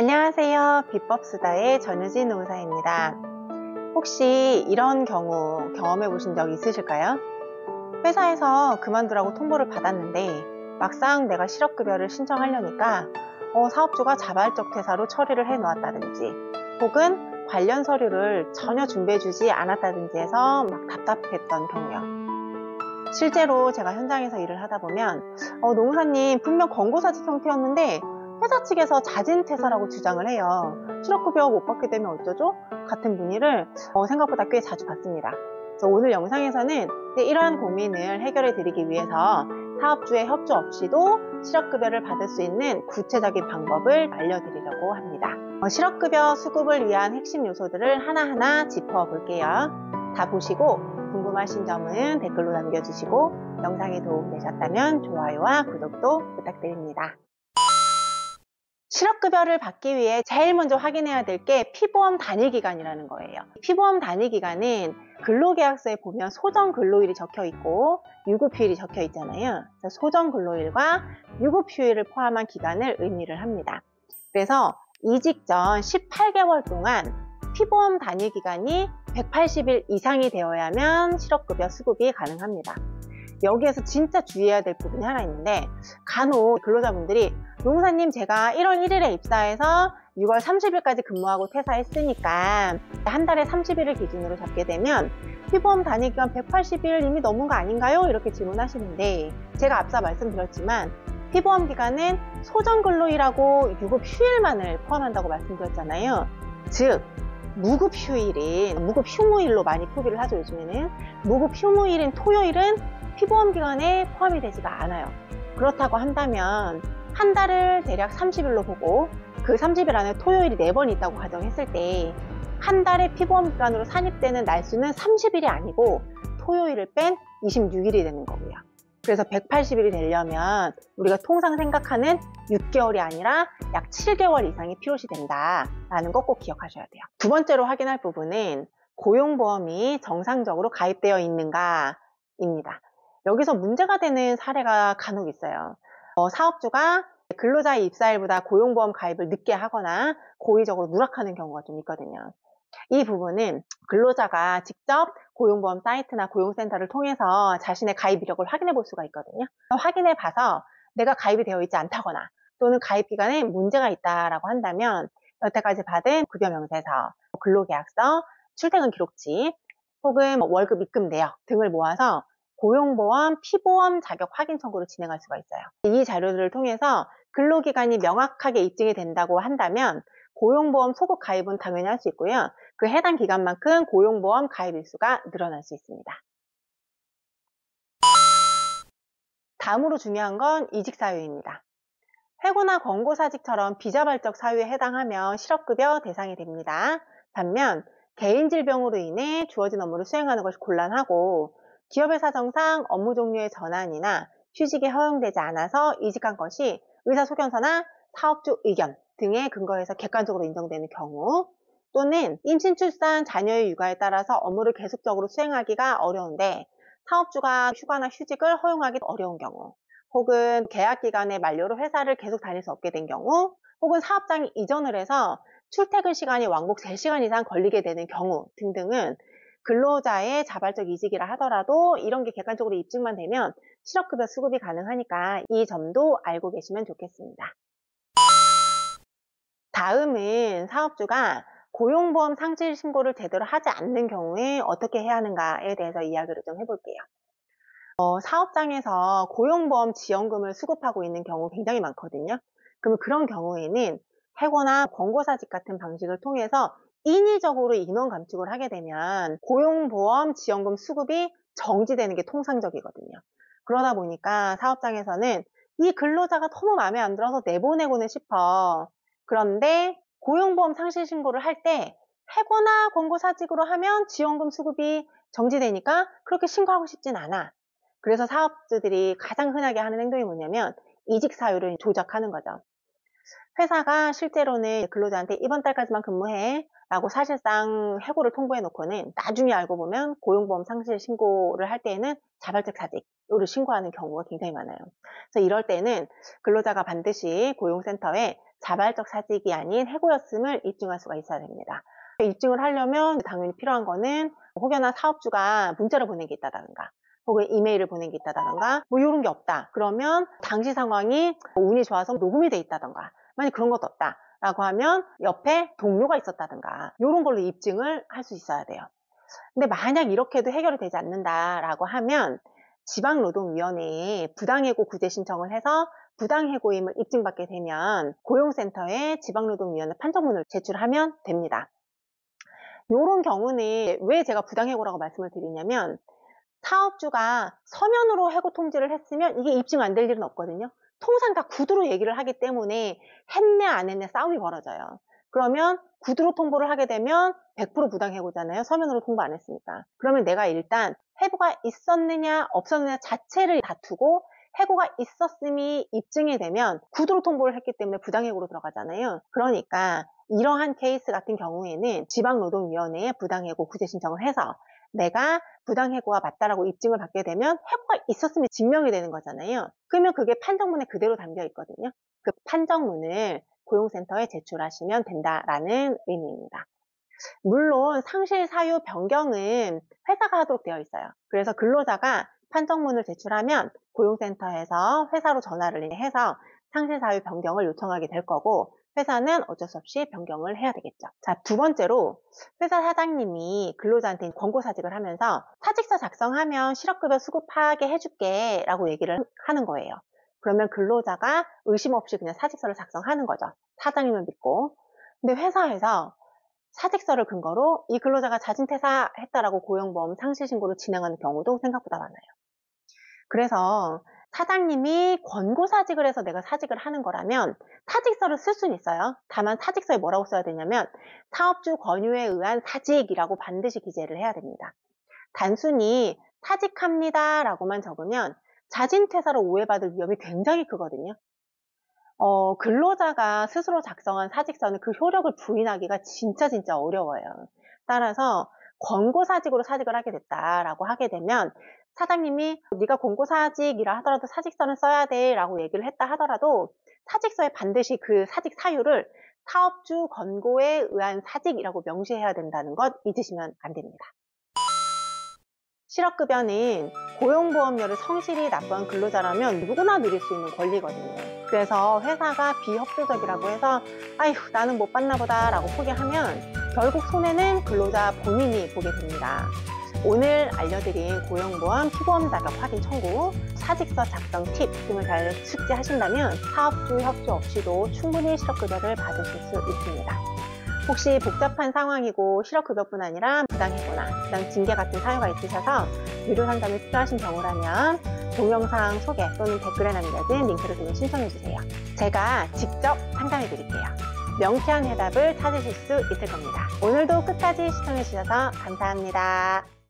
안녕하세요. 비법수다의 전유진 노무사입니다. 혹시 이런 경우 경험해 보신 적 있으실까요? 회사에서 그만두라고 통보를 받았는데 막상 내가 실업급여를 신청하려니까 사업주가 자발적 퇴사로 처리를 해 놓았다든지 혹은 관련 서류를 전혀 준비해 주지 않았다든지 해서 막 답답했던 경우요. 실제로 제가 현장에서 일을 하다 보면 노무사님 분명 권고사직 형태였는데 회사 측에서 자진 퇴사라고 주장을 해요. 실업급여 못 받게 되면 어쩌죠? 같은 문의를 생각보다 꽤 자주 받습니다. 그래서 오늘 영상에서는 이러한 고민을 해결해 드리기 위해서 사업주의 협조 없이도 실업급여를 받을 수 있는 구체적인 방법을 알려드리려고 합니다. 실업급여 수급을 위한 핵심 요소들을 하나하나 짚어볼게요. 다 보시고 궁금하신 점은 댓글로 남겨주시고 영상이 도움되셨다면 좋아요와 구독도 부탁드립니다. 실업급여를 받기 위해 제일 먼저 확인해야 될 게 피보험 단위기간이라는 거예요. 피보험 단위기간은 근로계약서에 보면 소정근로일이 적혀 있고 유급휴일이 적혀 있잖아요. 소정근로일과 유급휴일을 포함한 기간을 의미를 합니다. 그래서 이직 전 18개월 동안 피보험 단위기간이 180일 이상이 되어야만 실업급여 수급이 가능합니다. 여기에서 진짜 주의해야 될 부분이 하나 있는데 간혹 근로자분들이 노무사님 제가 1월 1일에 입사해서 6월 30일까지 근무하고 퇴사했으니까 한 달에 30일을 기준으로 잡게 되면 피보험 단위기간 180일 이미 넘은 거 아닌가요? 이렇게 질문하시는데 제가 앞서 말씀드렸지만 피보험 기간은 소정근로일하고 유급휴일만을 포함한다고 말씀드렸잖아요. 즉 무급휴일인 무급휴무일로 많이 표기를 하죠. 요즘에는 무급휴무일인 토요일은 피보험 기간에 포함이 되지가 않아요. 그렇다고 한다면 한 달을 대략 30일로 보고 그 30일 안에 토요일이 4번 있다고 가정했을 때 한 달의 피보험 기간으로 산입되는 날수는 30일이 아니고 토요일을 뺀 26일이 되는 거고요. 그래서 180일이 되려면 우리가 통상 생각하는 6개월이 아니라 약 7개월 이상이 필요시 된다라는 거 꼭 기억하셔야 돼요. 두 번째로 확인할 부분은 고용보험이 정상적으로 가입되어 있는가입니다. 여기서 문제가 되는 사례가 간혹 있어요. 사업주가 근로자의 입사일보다 고용보험 가입을 늦게 하거나 고의적으로 누락하는 경우가 좀 있거든요. 이 부분은 근로자가 직접 고용보험 사이트나 고용센터를 통해서 자신의 가입 이력을 확인해 볼 수가 있거든요. 확인해 봐서 내가 가입이 되어 있지 않다거나 또는 가입 기간에 문제가 있다라고 한다면 여태까지 받은 급여 명세서, 근로계약서, 출퇴근 기록지 혹은 월급 입금 내역 등을 모아서 고용보험 피보험 자격 확인 청구를 진행할 수가 있어요. 이 자료들을 통해서 근로기간이 명확하게 입증이 된다고 한다면 고용보험 소급 가입은 당연히 할 수 있고요. 그 해당 기간만큼 고용보험 가입 일수가 늘어날 수 있습니다. 다음으로 중요한 건 이직 사유입니다. 해고나 권고사직처럼 비자발적 사유에 해당하면 실업급여 대상이 됩니다. 반면 개인 질병으로 인해 주어진 업무를 수행하는 것이 곤란하고 기업의 사정상 업무 종류의 전환이나 휴직이 허용되지 않아서 이직한 것이 의사소견서나 사업주 의견 등에 근거해서 객관적으로 인정되는 경우 또는 임신, 출산, 자녀의 육아에 따라서 업무를 계속적으로 수행하기가 어려운데 사업주가 휴가나 휴직을 허용하기 어려운 경우 혹은 계약기간의 만료로 회사를 계속 다닐 수 없게 된 경우 혹은 사업장이 이전을 해서 출퇴근 시간이 왕복 3시간 이상 걸리게 되는 경우 등등은 근로자의 자발적 이직이라 하더라도 이런 게 객관적으로 입증만 되면 실업급여 수급이 가능하니까 이 점도 알고 계시면 좋겠습니다. 다음은 사업주가 고용보험 상실 신고를 제대로 하지 않는 경우에 어떻게 해야 하는가에 대해서 이야기를 좀 해볼게요. 사업장에서 고용보험 지원금을 수급하고 있는 경우 굉장히 많거든요. 그러면 그런 경우에는 해고나 권고사직 같은 방식을 통해서 인위적으로 인원 감축을 하게 되면 고용보험 지원금 수급이 정지되는 게 통상적이거든요. 그러다 보니까 사업장에서는 이 근로자가 너무 마음에 안 들어서 내보내고는 싶어. 그런데 고용보험 상실 신고를 할 때 해고나 권고사직으로 하면 지원금 수급이 정지되니까 그렇게 신고하고 싶진 않아. 그래서 사업주들이 가장 흔하게 하는 행동이 뭐냐면 이직 사유를 조작하는 거죠. 회사가 실제로는 근로자한테 이번 달까지만 근무해 라고 사실상 해고를 통보해 놓고는 나중에 알고 보면 고용보험 상실 신고를 할 때에는 자발적 사직으로 신고하는 경우가 굉장히 많아요. 그래서 이럴 때는 근로자가 반드시 고용센터에 자발적 사직이 아닌 해고였음을 입증할 수가 있어야 됩니다. 입증을 하려면 당연히 필요한 거는 혹여나 사업주가 문자를 보낸 게 있다던가 혹은 이메일을 보낸 게 있다던가 뭐 이런 게 없다. 그러면 당시 상황이 운이 좋아서 녹음이 돼 있다던가 만약 그런 것도 없다 라고 하면 옆에 동료가 있었다던가 이런 걸로 입증을 할 수 있어야 돼요. 근데 만약 이렇게도 해결이 되지 않는다라고 하면 지방노동위원회에 부당해고 구제 신청을 해서 부당해고임을 입증받게 되면 고용센터에 지방노동위원회 판정문을 제출하면 됩니다. 이런 경우는 왜 제가 부당해고라고 말씀을 드리냐면 사업주가 서면으로 해고 통지를 했으면 이게 입증 안 될 일은 없거든요. 통상 다 구두로 얘기를 하기 때문에 했네 안 했네 싸움이 벌어져요. 그러면 구두로 통보를 하게 되면 100% 부당해고잖아요. 서면으로 통보 안 했으니까. 그러면 내가 일단 해고가 있었느냐 없었느냐 자체를 다투고 해고가 있었음이 입증이 되면 구두로 통보를 했기 때문에 부당해고로 들어가잖아요. 그러니까 이러한 케이스 같은 경우에는 지방노동위원회에 부당해고 구제 신청을 해서 내가 부당해고가 맞다라고 입증을 받게 되면 해고가 있었음이 증명이 되는 거잖아요. 그러면 그게 판정문에 그대로 담겨 있거든요. 그 판정문을 고용센터에 제출하시면 된다라는 의미입니다. 물론 상실 사유 변경은 회사가 하도록 되어 있어요. 그래서 근로자가 판정문을 제출하면 고용센터에서 회사로 전화를 해서 상실 사유 변경을 요청하게 될 거고 회사는 어쩔 수 없이 변경을 해야 되겠죠. 자, 두 번째로 회사 사장님이 근로자한테 권고사직을 하면서 사직서 작성하면 실업급여 수급하게 해줄게 라고 얘기를 하는 거예요. 그러면 근로자가 의심 없이 그냥 사직서를 작성하는 거죠. 사장님을 믿고. 근데 회사에서 사직서를 근거로 이 근로자가 자진퇴사했다라고 고용보험 상실신고를 진행하는 경우도 생각보다 많아요. 그래서 사장님이 권고사직을 해서 내가 사직을 하는 거라면 사직서를 쓸 수는 있어요. 다만 사직서에 뭐라고 써야 되냐면 사업주 권유에 의한 사직이라고 반드시 기재를 해야 됩니다. 단순히 사직합니다 라고만 적으면 자진퇴사로 오해받을 위험이 굉장히 크거든요. 근로자가 스스로 작성한 사직서는 그 효력을 부인하기가 진짜 어려워요. 따라서 권고사직으로 사직을 하게 됐다라고 하게 되면 사장님이 네가 권고사직이라 하더라도 사직서는 써야 돼 라고 얘기를 했다 하더라도 사직서에 반드시 그 사직 사유를 사업주 권고에 의한 사직이라고 명시해야 된다는 것 잊으시면 안 됩니다. 실업급여는 고용보험료를 성실히 납부한 근로자라면 누구나 누릴 수 있는 권리거든요. 그래서 회사가 비협조적이라고 해서 아휴 나는 못 받나 보다 라고 포기하면 결국 손해는 근로자 본인이 보게 됩니다. 오늘 알려드린 고용보험 피보험 자격 확인 청구, 사직서 작성 팁 등을 잘 숙지하신다면 사업주 협조 없이도 충분히 실업급여를 받으실 수 있습니다. 혹시 복잡한 상황이고 실업급여뿐 아니라 부당해고나 징계 같은 사유가 있으셔서 유료 상담이 필요하신 경우라면 동영상 소개 또는 댓글에 남겨진 링크를 통해 신청해주세요. 제가 직접 상담해드릴게요. 명쾌한 해답을 찾으실 수 있을 겁니다. 오늘도 끝까지 시청해주셔서 감사합니다.